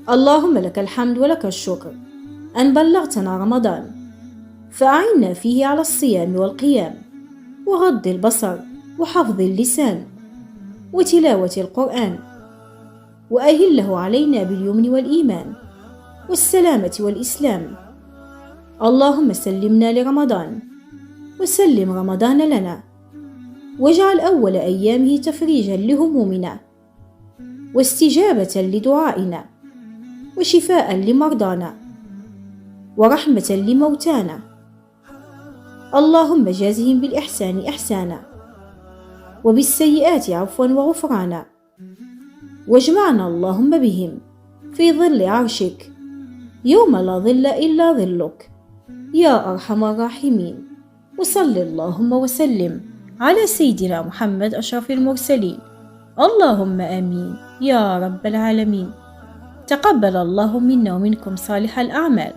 اللهم لك الحمد ولك الشكر أن بلغتنا رمضان، فأعنا فيه على الصيام والقيام وغض البصر وحفظ اللسان وتلاوة القرآن، وأهله علينا باليمن والإيمان والسلامة والإسلام. اللهم سلمنا لرمضان وسلم رمضان لنا، واجعل أول أيامه تفريجا لهمومنا واستجابة لدعائنا وشفاء لمرضانا ورحمة لموتانا. اللهم جازهم بالإحسان إحسانا وبالسيئات عفوا وغفرانا، واجمعنا اللهم بهم في ظل عرشك يوم لا ظل إلا ظلك يا أرحم الراحمين. وصل اللهم وسلم على سيدنا محمد أشرف المرسلين. اللهم آمين يا رب العالمين. تقبل الله منا ومنكم صالح الأعمال.